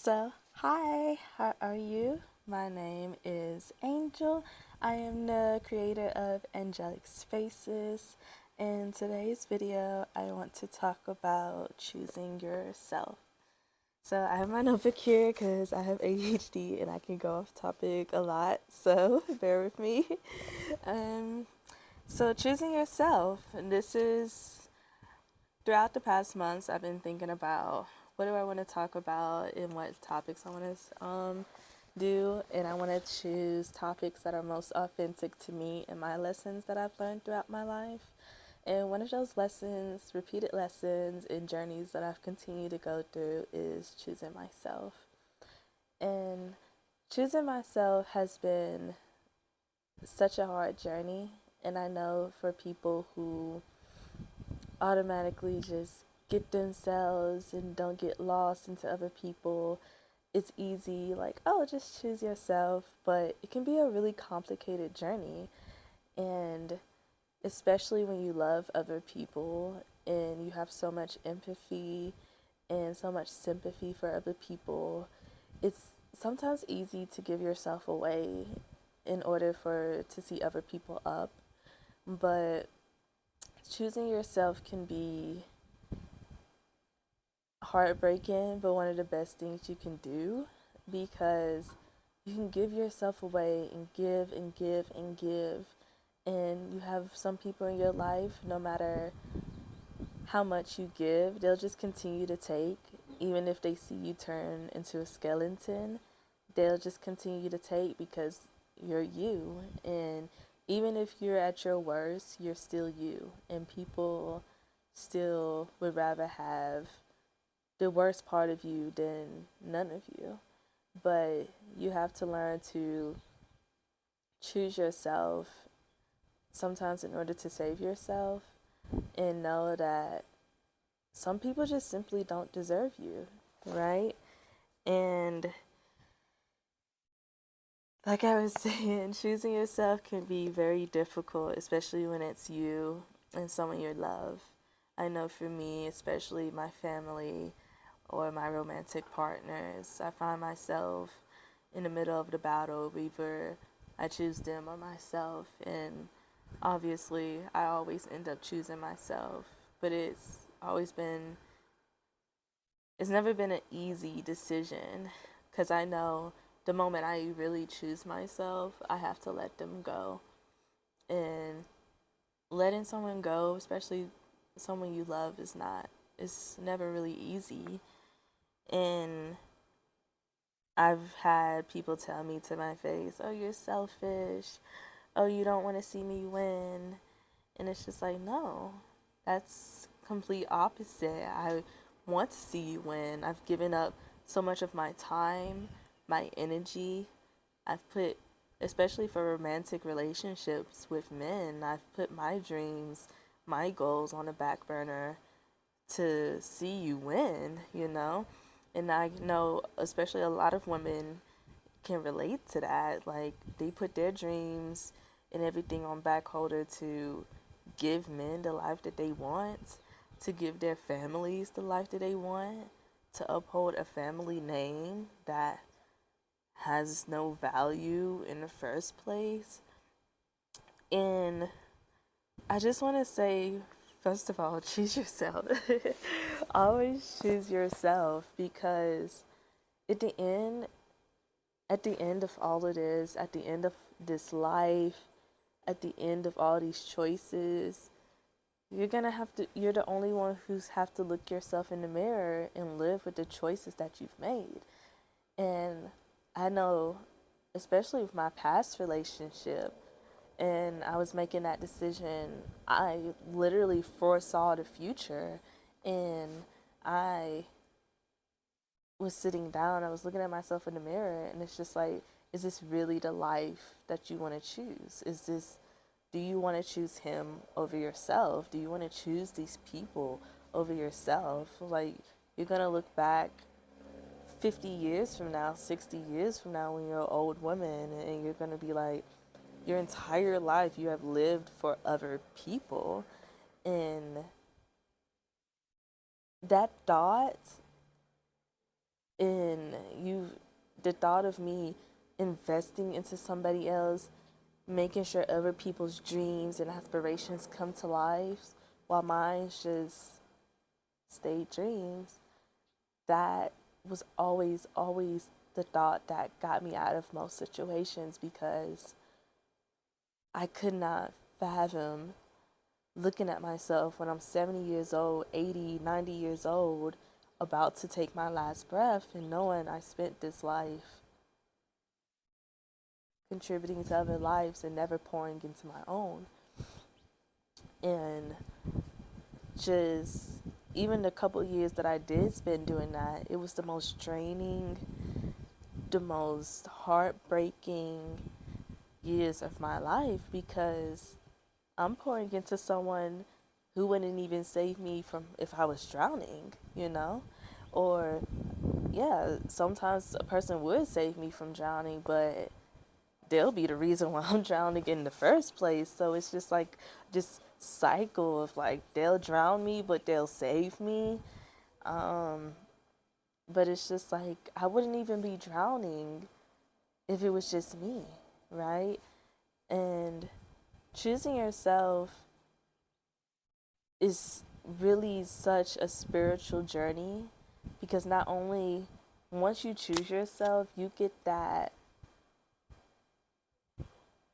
Hi, how are you? My name is Angel. I am the creator of Angelic Spaces. In today's video, I want to talk about choosing yourself. So, I have my notebook here because I have ADHD and I can go off topic a lot, so bear with me. Um, choosing yourself, and this is throughout the past months, I've been thinking about what do I want to talk about and what topics I want to do, and I want to choose topics that are most authentic to me and my lessons that I've learned throughout my life. And one of those lessons, repeated lessons and journeys that I've continued to go through is choosing myself. And choosing myself has been such a hard journey, and I know for people who automatically just get themselves and don't get lost into other people, it's easy, like, oh, just choose yourself. But it can be a really complicated journey. And especially when you love other people and you have so much empathy and so much sympathy for other people, it's sometimes easy to give yourself away in order for to see other people up. But choosing yourself can be heartbreaking, but one of the best things you can do, because you can give yourself away and give and give and give. And you have some people in your life, no matter how much you give, they'll just continue to take. Even if they see you turn into a skeleton, they'll just continue to take because you're you. And even if you're at your worst, you're still you. And people still would rather have the worst part of you than none of you. But you have to learn to choose yourself sometimes in order to save yourself, and know that some people just simply don't deserve you, right? And like I was saying, choosing yourself can be very difficult, especially when it's you and someone you love. I know for me, especially my family or my romantic partners, I find myself in the middle of the battle, either I choose them or myself. And obviously, I always end up choosing myself. But it's never been an easy decision, because I know the moment I really choose myself, I have to let them go. And letting someone go, especially someone you love, it's never really easy. And I've had people tell me to my face, oh, you're selfish. Oh, you don't want to see me win. And it's just like, no, that's complete opposite. I want to see you win. I've given up so much of my time, my energy. I've put, especially for romantic relationships with men, I've put my dreams, my goals on the back burner to see you win, you know? And I know, especially a lot of women can relate to that. Like, they put their dreams and everything on back holder to give men the life that they want, to give their families the life that they want, to uphold a family name that has no value in the first place. And I just want to say, first of all, choose yourself. Always choose yourself, because at the end, at the end of all it is, at the end of this life, at the end of all these choices, you're the only one who's have to look yourself in the mirror and live with the choices that you've made. And I know, especially with my past relationship, and I was making that decision, I literally foresaw the future. And I was sitting down, I was looking at myself in the mirror, and it's just like, is this really the life that you want to choose? Do you want to choose him over yourself? Do you want to choose these people over yourself? Like, you're going to look back 50 years from now, 60 years from now, when you're an old woman, and you're going to be like, your entire life you have lived for other people. And that thought, and the thought of me investing into somebody else, making sure other people's dreams and aspirations come to life while mine just stay dreams, that was always the thought that got me out of most situations, because I could not fathom looking at myself when I'm 70 years old, 80, 90 years old, about to take my last breath, and knowing I spent this life contributing to other lives and never pouring into my own. And just even the couple years that I did spend doing that, it was the most draining, the most heartbreaking years of my life, because I'm pouring into someone who wouldn't even save me from if I was drowning, Or, yeah, sometimes a person would save me from drowning, but they'll be the reason why I'm drowning in the first place. So it's just like this cycle of like, they'll drown me, but they'll save me. But it's just like, I wouldn't even be drowning if it was just me, right? And choosing yourself is really such a spiritual journey, because not only once you choose yourself, you get that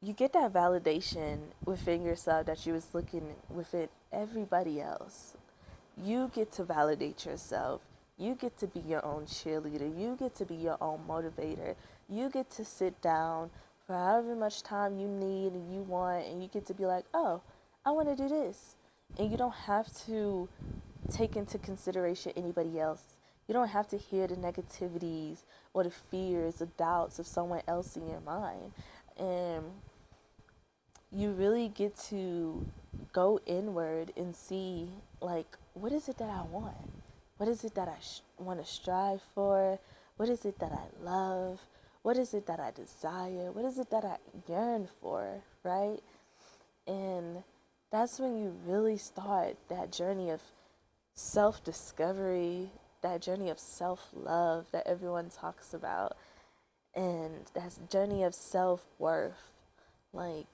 validation within yourself that you was looking within everybody else. You get to validate yourself. You get to be your own cheerleader. You get to be your own motivator. You get to sit down for however much time you need and you want, and you get to be like, oh, I want to do this. And you don't have to take into consideration anybody else. You don't have to hear the negativities or the fears or doubts of someone else in your mind. And you really get to go inward and see, like, what is it that I want? What is it that I want to strive for? What is it that I love? What is it that I desire? What is it that I yearn for, right? And that's when you really start that journey of self-discovery, that journey of self-love that everyone talks about, and that journey of self-worth. Like,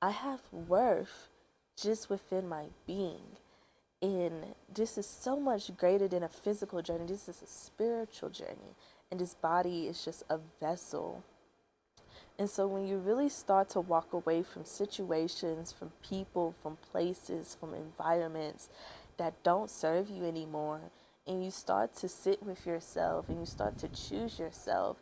I have worth just within my being. And this is so much greater than a physical journey. This is a spiritual journey. And this body is just a vessel. And so when you really start to walk away from situations, from people, from places, from environments that don't serve you anymore, and you start to sit with yourself and you start to choose yourself,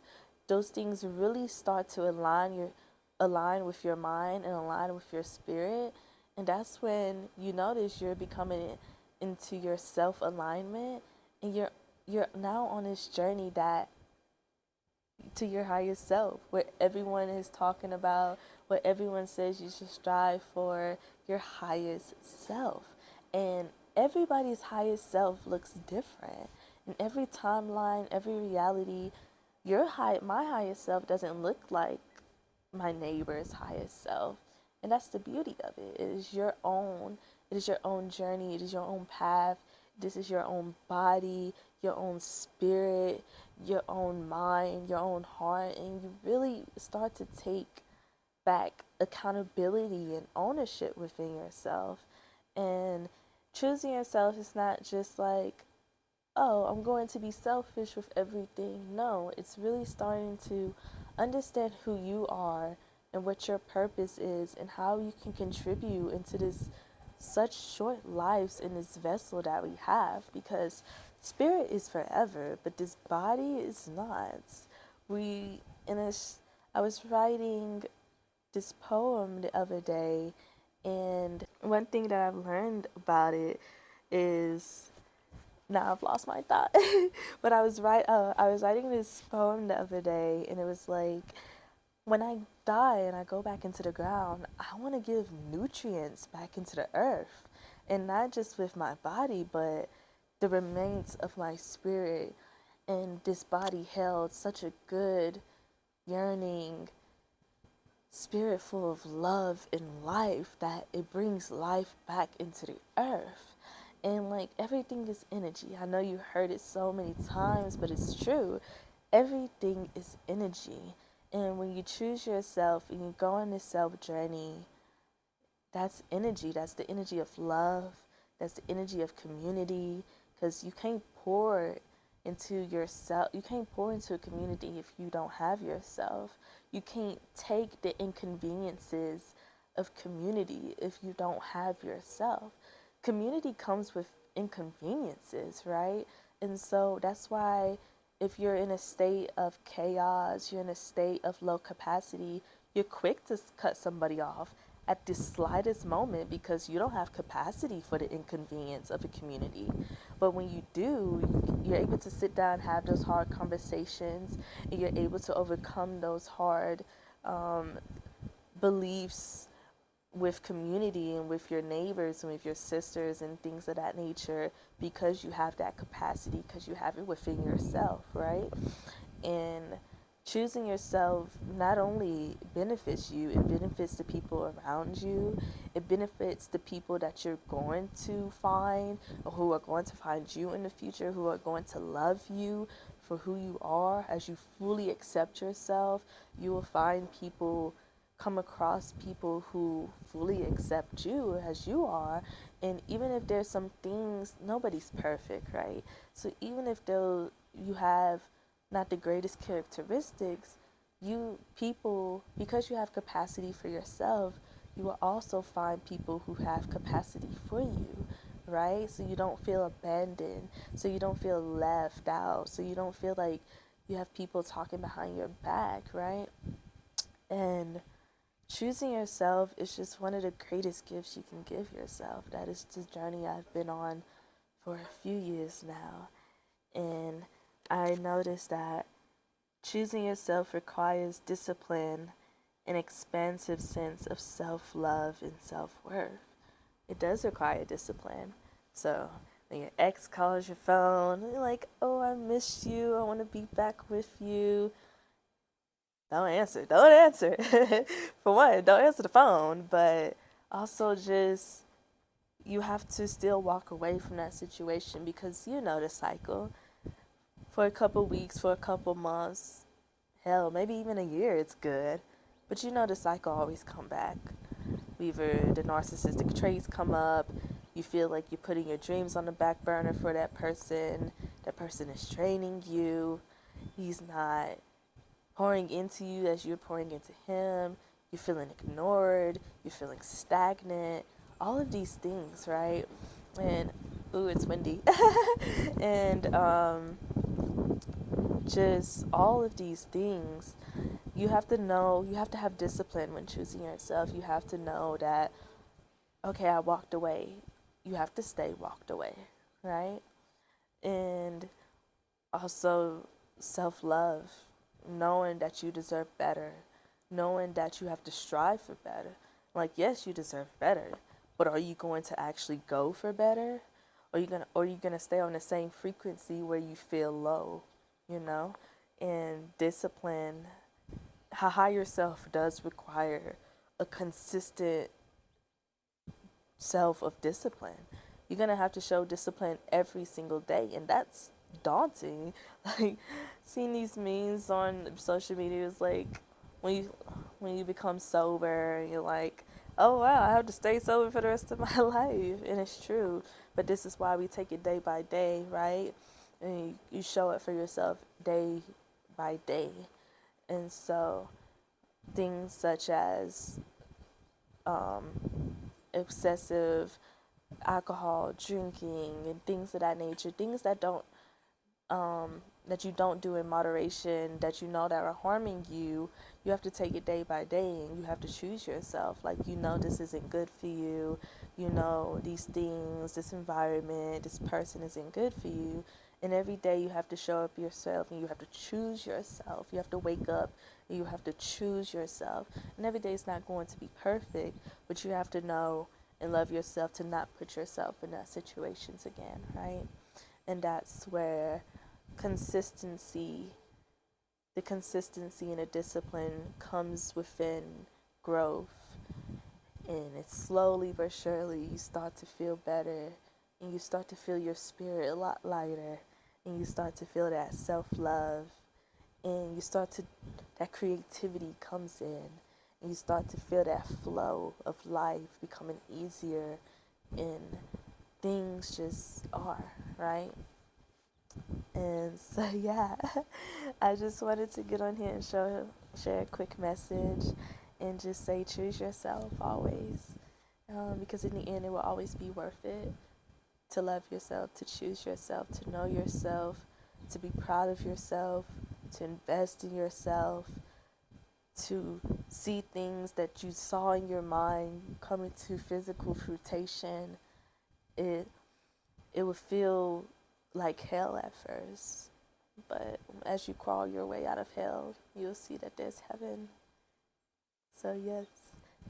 those things really start to align with your mind and align with your spirit. And that's when you notice you're becoming into your self-alignment, and you're now on this journey that to your higher self, where everyone is talking about, what everyone says you should strive for, your highest self. And everybody's highest self looks different. In every timeline, every reality, my highest self doesn't look like my neighbor's highest self. And that's the beauty of it. It is your own. It is your own journey. It is your own path. This is your own body, your own spirit, your own mind, your own heart. And you really start to take back accountability and ownership within yourself. And choosing yourself is not just like, oh, I'm going to be selfish with everything. No, it's really starting to understand who you are and what your purpose is and how you can contribute into this such short lives in this vessel that we have, because spirit is forever, but this body is not. I was writing this poem the other day, and one thing that I've learned about it is, now I've lost my thought. But I was writing this poem the other day, and it was like, when I die and I go back into the ground, I want to give nutrients back into the earth, and not just with my body, but the remains of my spirit. And this body held such a good, yearning spirit full of love and life that it brings life back into the earth. And like, everything is energy. I know you heard it so many times, but it's true. everything is energy. And when you choose yourself and you go on this self journey, that's energy. That's the energy of love. That's the energy of community. Because you can't pour into yourself. You can't pour into a community if you don't have yourself. You can't take the inconveniences of community if you don't have yourself. Community comes with inconveniences, right? And so that's why if you're in a state of chaos, you're in a state of low capacity, you're quick to cut somebody off at the slightest moment because you don't have capacity for the inconvenience of a community. But when you do, you're able to sit down, have those hard conversations, and you're able to overcome those hard beliefs with community and with your neighbors and with your sisters and things of that nature, because you have that capacity, because you have it within yourself, right? And choosing yourself not only benefits you, it benefits the people around you, it benefits the people that you're going to find or who are going to find you in the future, who are going to love you for who you are. As you fully accept yourself, you will find people, come across people who fully accept you as you are. And even if there's some things, nobody's perfect, right? So even if though you have not the greatest characteristics, you people, because you have capacity for yourself, you will also find people who have capacity for you, right? So you don't feel abandoned, so you don't feel left out, so you don't feel like you have people talking behind your back, right? And choosing yourself is just one of the greatest gifts you can give yourself. That is the journey I've been on for a few years now. And I noticed that choosing yourself requires discipline, an expansive sense of self-love and self-worth. It does require discipline. So when your ex calls your phone, you're like, oh, I missed you, I want to be back with you. Don't answer. Don't answer. For one, don't answer the phone, but also just you have to still walk away from that situation, because you know the cycle. For a couple weeks, for a couple months, hell, maybe even a year, it's good. But you know the cycle always come back. Either the narcissistic traits come up, you feel like you're putting your dreams on the back burner for that person is draining you, he's not pouring into you as you're pouring into him, you're feeling ignored, you're feeling stagnant, all of these things, right? And, ooh, it's windy. And just all of these things, you have to know, you have to have discipline when choosing yourself. You have to know that, okay, I walked away. You have to stay walked away, right? And also self-love, knowing that you deserve better, knowing that you have to strive for better. Like, yes, you deserve better, but are you going to actually go for better? Or are you gonna stay on the same frequency where you feel low, you know? And discipline, how higher self does require a consistent self of discipline. You're gonna have to show discipline every single day, and that's daunting. Like, seeing these memes on social media is like when you become sober, you're like, oh wow, I have to stay sober for the rest of my life, and it's true. But this is why we take it day by day, right? And you show it for yourself day by day. And so things such as excessive alcohol drinking and things of that nature, things that you don't do in moderation, that you know that are harming you, you have to take it day by day, and you have to choose yourself. Like, you know this isn't good for you, you know these things, this environment, this person isn't good for you, and every day you have to show up yourself, and you have to choose yourself. You have to wake up and you have to choose yourself. And every day is not going to be perfect, but you have to know and love yourself to not put yourself in that situations again, right? And that's where consistency, the consistency and the discipline comes within growth. And it's slowly but surely you start to feel better, and you start to feel your spirit a lot lighter, and you start to feel that self-love, and that creativity comes in, and you start to feel that flow of life becoming easier, and things just are, right? And so, yeah, I just wanted to get on here and share a quick message and just say choose yourself always. Because in the end, it will always be worth it to love yourself, to choose yourself, to know yourself, to be proud of yourself, to invest in yourself, to see things that you saw in your mind come into physical fruition. It it would feel like hell at first, but as you crawl your way out of hell, you'll see that there's heaven. So yes,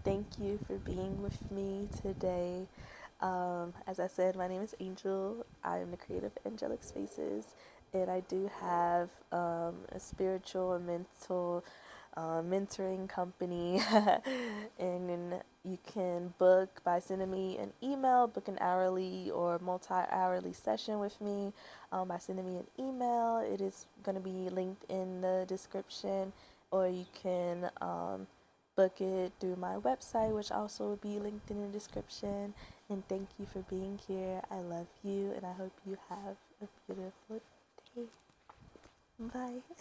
thank you for being with me today. As I said, my name is Angel. I am the creator of Angelic Spaces, and I do have a spiritual and mental mentoring company. And then you can book by sending me an email, book an hourly or multi-hourly session with me by sending me an email. It is going to be linked in the description, or you can book it through my website, which also will be linked in the description. And thank you for being here. I love you, and I hope you have a beautiful day. Bye.